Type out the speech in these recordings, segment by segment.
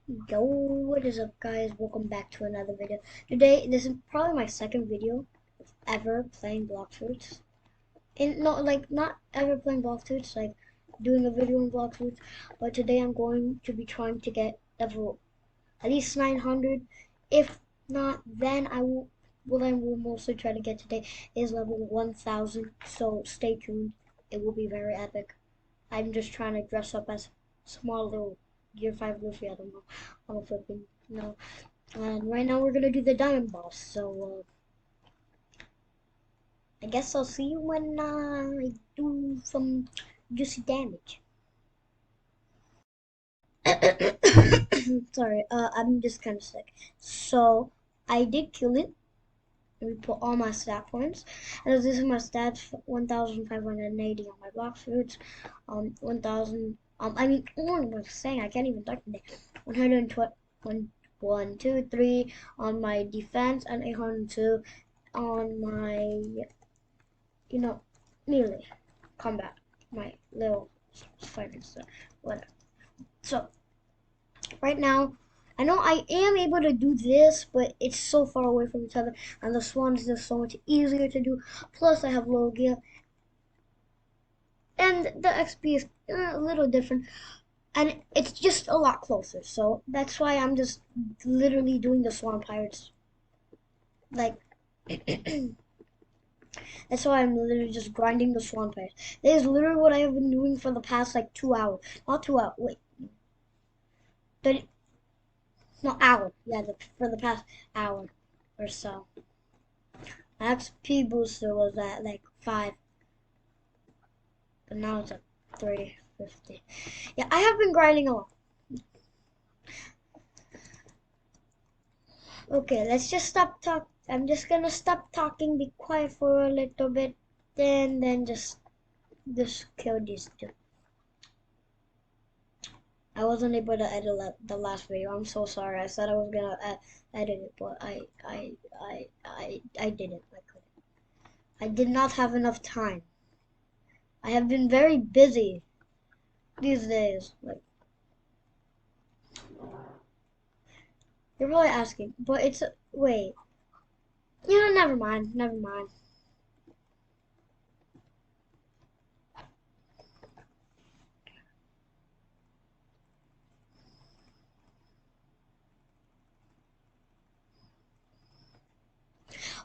Yo, what is up guys? Welcome back to another video. Today, this is probably my second video ever playing Blox Fruits. And not ever playing Blox Fruits, like doing a video on Blox Fruits. But today I'm going to be trying to get level at least 900. If not, then what I will mostly try to get today is level 1000. So stay tuned. It will be very epic. I'm just trying to dress up as small little Gear 5 Luffy. I don't know. I'm flipping. No. And right now we're gonna do the diamond boss. So I guess I'll see you when I do some juicy damage. Sorry, I'm just kind of sick. So I did kill it. We put all my stat points. And this is my stats: 1,580 on my Blox Fruits, 1,000. I mean, what am I saying? I can't even talk today. 120, 1, 2, 3 on my defense, and 802 on my, melee combat. My little fighting stuff, whatever. So right now, I know I am able to do this, but it's so far away from each other, and the swan is just so much easier to do. Plus, I have low gear, and the XP is a little different, and it's just a lot closer. So that's why I'm just literally doing the Swan Pirates. Like, that's why I'm literally just grinding the Swan Pirates. That is literally what I have been doing for the past like 2 hours. Not 2 hours. Wait, 30. No, hour. Yeah, for the past hour or so. My XP booster was at like 5, but now it's at 350. Yeah, I have been grinding a lot. Okay, let's just stop talk. I'm just gonna stop talking, be quiet for a little bit, then just kill these two. I wasn't able to edit the last video. I'm so sorry. I said I was gonna edit it, but I didn't. I couldn't. I did not have enough time. I have been very busy these days. Like, you're probably asking, but it's wait. Never mind. Never mind.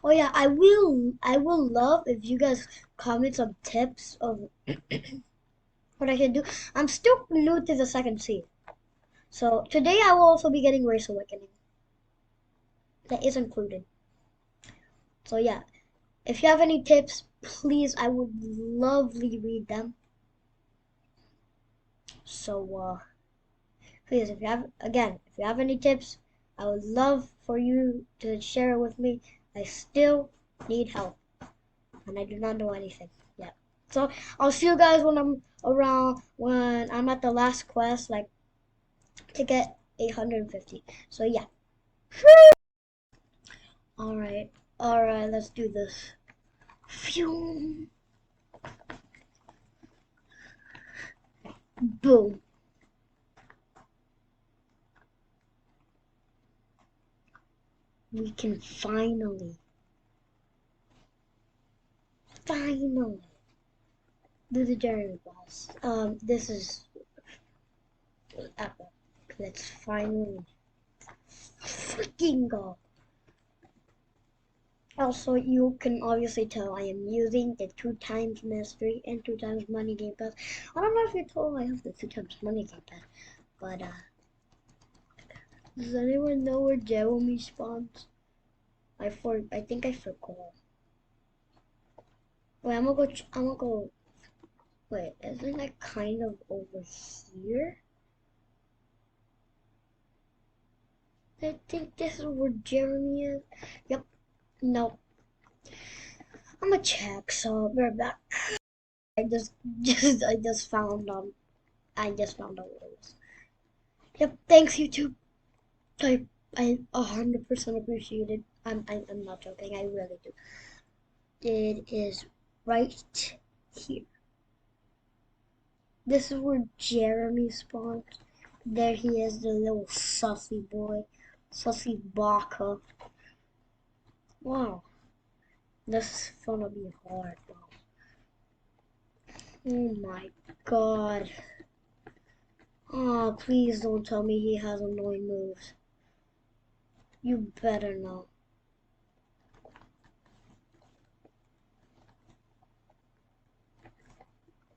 Oh yeah, I will love if you guys comment some tips of what I can do. I'm still new to the second seed. So today I will also be getting Race Awakening. That is included. So yeah, if you have any tips, please, I would lovely read them. So please, if you have any tips, I would love for you to share it with me. I still need help, and I do not know anything yet. So I'll see you guys when I'm at the last quest, like to get 850. So yeah. Alright, alright, let's do this. Phew. Boom. We can finally do the Jeremy boss. This is epic. Let's finally freaking go. Also, you can obviously tell I am using the 2 times mastery and 2 times money game pass. I don't know if you told I have the 2 times money game pass, but does anyone know where Jeremy spawns? I think I forgot. Wait, I'm gonna go. Wait, isn't that kind of over here? I think this is where Jeremy is. Yep. No. I'm gonna check. So we're back. I just, I just found out what it was. Yep. Thanks, YouTube. I 100% appreciate it. I'm not joking. I really do. It is right here. This is where Jeremy spawns. There he is, the little sussy boy. Sussy Baka. Wow. This is gonna be hard, bro. Oh my god. Oh, please don't tell me he has annoying moves. You better not.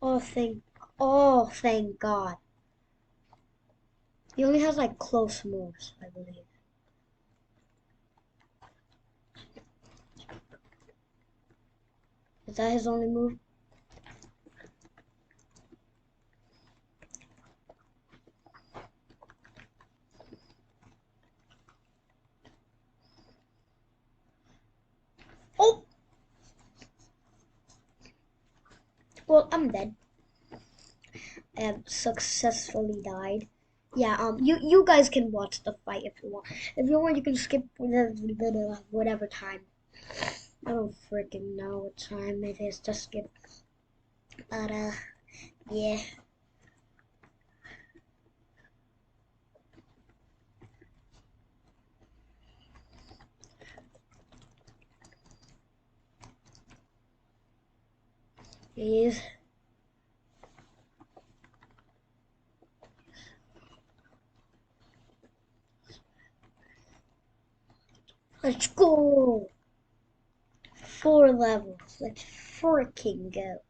Oh, thank God. He only has like close moves, I believe. Is that his only move? Oh! Well, I'm dead. I have successfully died. Yeah, you guys can watch the fight if you want. If you want, you can skip whatever time. I don't freaking know what time it is to skip. But yeah. Please. Let's go. 4 levels. Let's freaking go.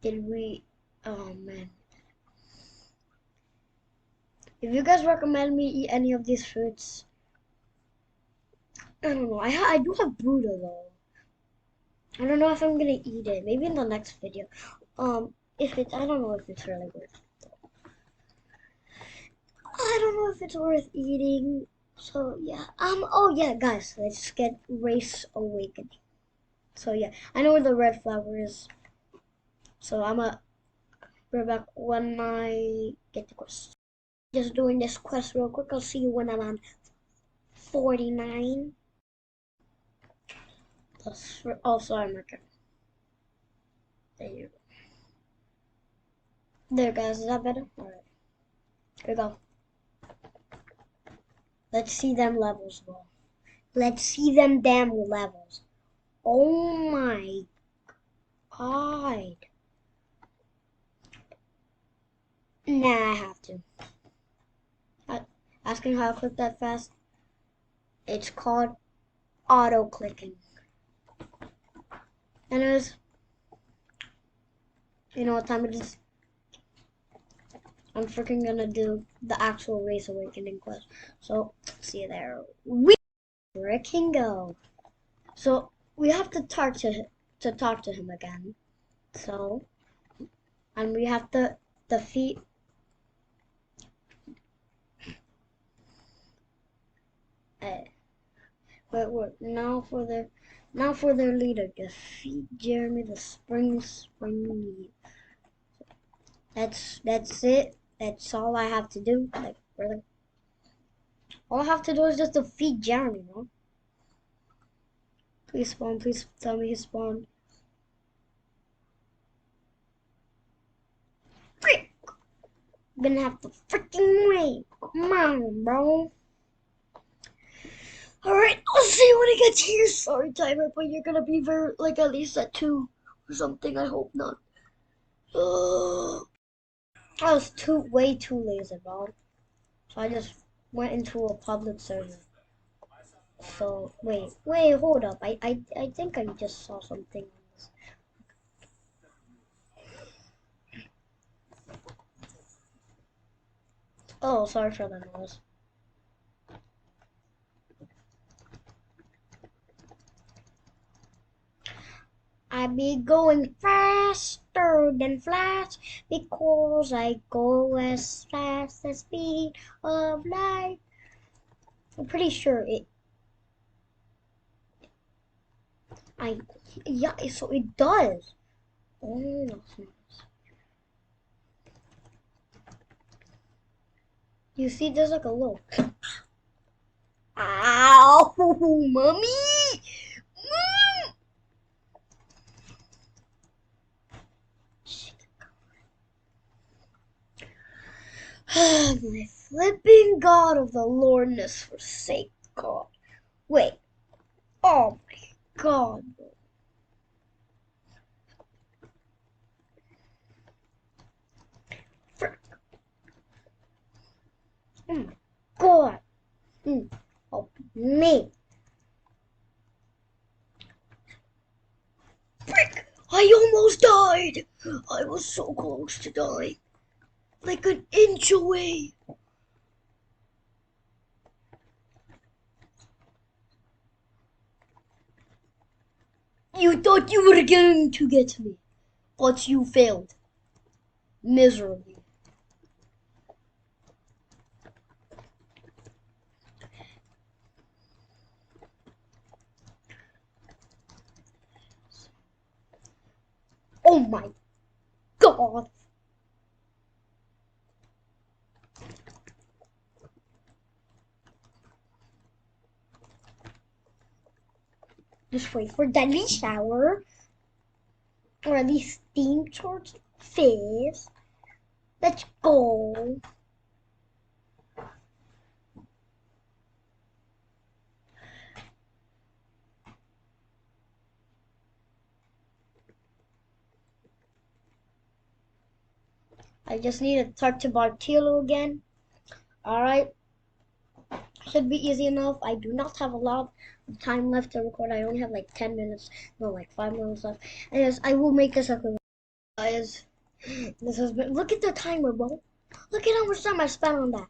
Did we? Oh man. If you guys recommend me eat any of these fruits, I don't know. I do have Buddha though. I don't know if I'm gonna eat it. Maybe in the next video. If it, I don't know if it's really worth. I don't know if it's worth eating. So yeah. Oh yeah, guys. Let's get Race Awakening. So yeah, I know where the red flower is. So I'm a right back when I get the quest. Just doing this quest real quick. I'll see you when I'm on 49. Oh, sorry, Marker. There you go. There, guys. Is that better? Alright. Here we go. Let's see them levels, bro. Let's see them damn levels. Oh my god. Nah, I have to. Asking how to click that fast. It's called auto clicking. Anyways, you know what time it is? I'm freaking gonna do the actual Race Awakening quest. So, see you there. We freaking go. So, we have to talk to him again. So, and we have to defeat but now for their leader, defeat Jeremy the Spring Lead. That's it. That's all I have to do. Like really, all I have to do is just defeat Jeremy, bro. Please spawn. Please tell me he spawned. Frick! I'm gonna have to freaking wait. Come on, bro. Alright, I'll see you when it gets here. Sorry, timer, but you're gonna be very, like, at least at 2 or something. I hope not. I was way too lazy, bro. So I just went into a public server. So, wait, hold up. I think I just saw something on this. Oh, sorry for the noise. I be going faster than Flash because I go as fast as speed of light. I'm pretty sure yeah, so it does. Oh, that's nice. You see, there's like a little. Ow, mommy! My flipping God of the Lordness forsake God. Wait. Oh my God. Frick. Oh my God. Help me. Frick. I almost died. I was so close to dying. Like an inch away. You thought you were going to get me, but you failed. Miserably. Oh my God. Just wait for deadly shower. Or at least steam towards face. Let's go. I just need to talk to Bartilo again. Alright. Should be easy enough. I do not have a lot of time left to record. I only have like 10 minutes. No, like 5 minutes left. And yes, I will make this a quick. Guys, this has been. Look at the timer, bro. Look at how much time I spent on that.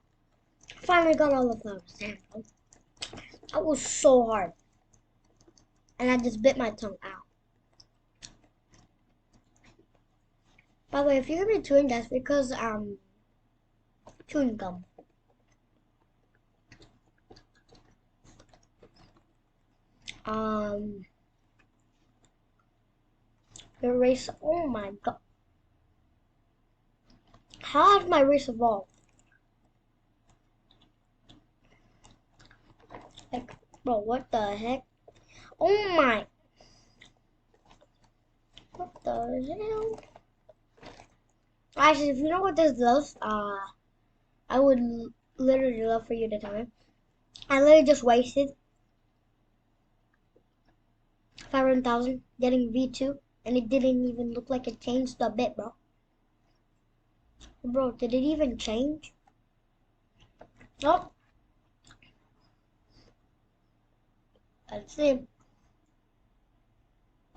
Finally got all the flowers. Damn, bro. That was so hard. And I just bit my tongue out. By the way, if you hear me chewing, that's because chewing gum. The race. Oh my God. How has my race evolved? Like, bro, what the heck? Oh my. What the hell? Actually, if you know what this does, I would literally love for you to tell me. I literally just wasted 500,000 getting V2, and it didn't even look like it changed a bit, bro. Bro, did it even change? Nope. Let's see.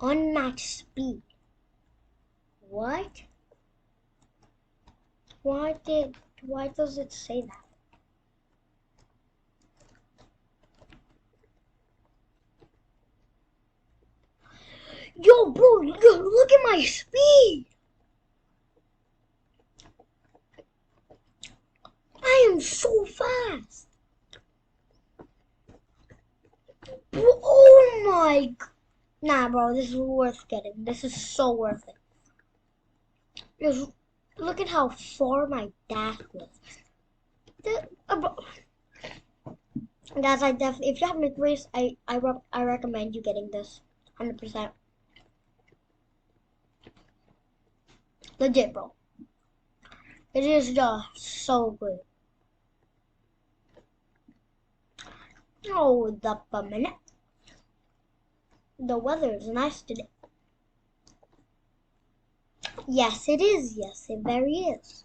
Unmatched speed. What? Why does it say that? Yo, bro, look at my speed. I am so fast. Bro, oh my. Nah, bro, this is worth getting. This is so worth it. Just look at how far my dash was. Guys, I definitely, if you have McRace, I recommend you getting this, 100%. Legit, bro. It is just so good. Hold up a minute. The weather is nice today. Yes, it is. Yes, it very is.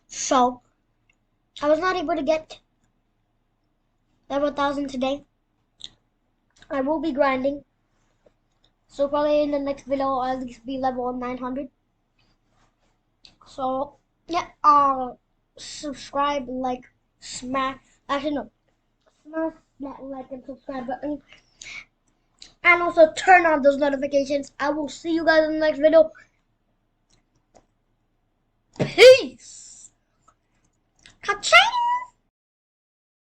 So, I was not able to get level 1000 today. I will be grinding. So probably in the next video I'll at least be level 900. So yeah, subscribe, like, smash. Actually no, smash that like and subscribe button, and also turn on those notifications. I will see you guys in the next video. Peace. Ka-ching!